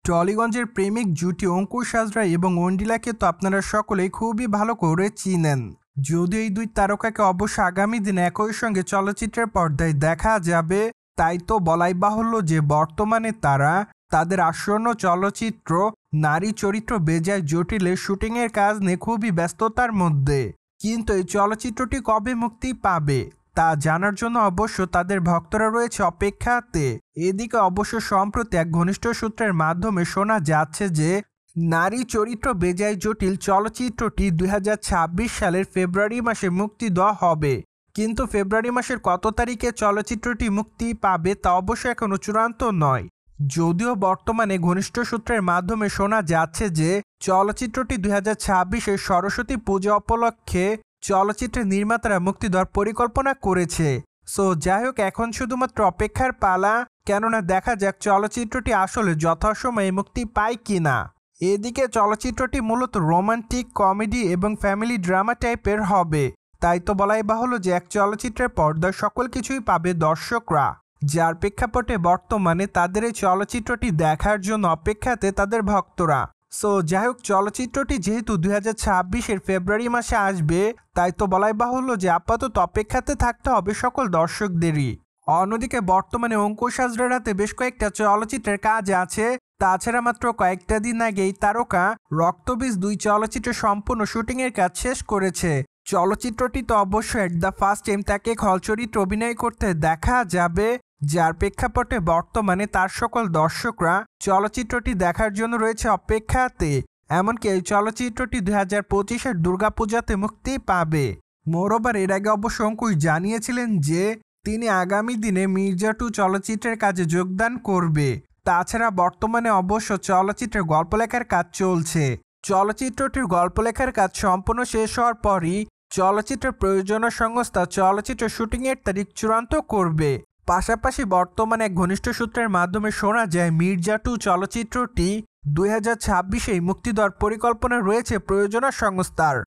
টলিগঞ্জের প্রেমিক জুটি অঙ্কুশ হাজরা এবং ওন্ডিলাকে তো আপনারা সকলেই খুবই ভালো করে চিনেন। যদিও এই দুই তারকাকে অবশ্য আগামী দিনে একই সঙ্গে চলচ্চিত্রের পর্দায় দেখা যাবে, তাই তো বলাই বাহুল্য যে বর্তমানে তারা তাদের আসন্ন চলচ্চিত্র নারী চরিত্র বেজায় জটিলের শুটিংয়ের কাজ নিয়ে খুবই ব্যস্ততার মধ্যে। কিন্তু এই চলচ্চিত্রটি কবে মুক্তি পাবে তা জানার জন্য অবশ্য তাদের ভক্তরা রয়েছে অপেক্ষাতে। এদিকে অবশ্য সম্প্রতি এক ঘনিষ্ঠ সূত্রের মাধ্যমে শোনা যাচ্ছে যে নারী চরিত্র বেজায় জটিল চলচ্চিত্রটি 2026 সালের ফেব্রুয়ারি মাসে মুক্তি দেওয়া হবে। কিন্তু ফেব্রুয়ারি মাসের কত তারিখে চলচ্চিত্রটি মুক্তি পাবে তা অবশ্য এখনো চূড়ান্ত নয়। যদিও বর্তমানে ঘনিষ্ঠ সূত্রের মাধ্যমে শোনা যাচ্ছে যে চলচ্চিত্রটি 2026-এর সরস্বতী পূজা উপলক্ষে চলচ্চিত্রের নির্মাতারা মুক্তি দেওয়ার পরিকল্পনা করেছে। সো যাই হোক, এখন শুধুমাত্র অপেক্ষার পালা, কেননা দেখা যাক চলচ্চিত্রটি আসলে যথাসময়ে মুক্তি পায় কিনা। এদিকে চলচ্চিত্রটি মূলত রোমান্টিক, কমেডি এবং ফ্যামিলি ড্রামা টাইপের হবে। তাই তো বলাই বাহুল্য যে এক চলচ্চিত্রের পর্দায় সকল কিছুই পাবে দর্শকরা, যার প্রেক্ষাপটে বর্তমানে তাদের এই চলচ্চিত্রটি দেখার জন্য অপেক্ষাতে তাদের ভক্তরা। সো যাই হোক, চলচ্চিত্রটি যেহেতু 2026-এর ফেব্রুয়ারি মাসে আসবে, তাই তো বলাই বাহুল্য যে আপাতত অপেক্ষাতে থাকতে হবে সকল দর্শকদেরই। অন্যদিকে বর্তমানে অঙ্কুশ হাজরার হাতে বেশ কয়েকটা চলচ্চিত্রের কাজ আছে। তাছাড়া মাত্র কয়েকটা দিন আগেই তারকা রক্তবীজ 2 চলচ্চিত্রের সম্পূর্ণ শুটিংয়ের কাজ শেষ করেছে। চলচ্চিত্রটি তো অবশ্যই এট দ্য ফার্স্ট টাইম তাকে খল চরিত্রে অভিনয় করতে দেখা যাবে, যার প্রেক্ষাপটে বর্তমানে তার সকল দর্শকরা চলচ্চিত্রটি দেখার জন্য রয়েছে অপেক্ষাতে। এমনকি এই চলচ্চিত্রটি 2025-এর দুর্গাপূজাতে মুক্তি পাবে। মোরওভার এর আগে অবশ্য অঙ্কুশ জানিয়েছিলেন যে তিনি আগামী দিনে মির্জা 2 চলচ্চিত্রের কাজে যোগদান করবে। তাছাড়া বর্তমানে অবশ্য চলচ্চিত্রের গল্প লেখার কাজ চলছে। চলচ্চিত্রটির গল্প লেখার কাজ সম্পূর্ণ শেষ হওয়ার পরই চলচ্চিত্রের প্রযোজনা সংস্থা চলচ্চিত্র শুটিংয়ের তারিখ চূড়ান্ত করবে। পাশাপাশি বর্তমানে এক ঘনিষ্ঠ সূত্রের মাধ্যমে শোনা যায় মির্জা 2 চলচ্চিত্রটি 2026-এই মুক্তি দেওয়ার পরিকল্পনা রয়েছে প্রযোজনা সংস্থার।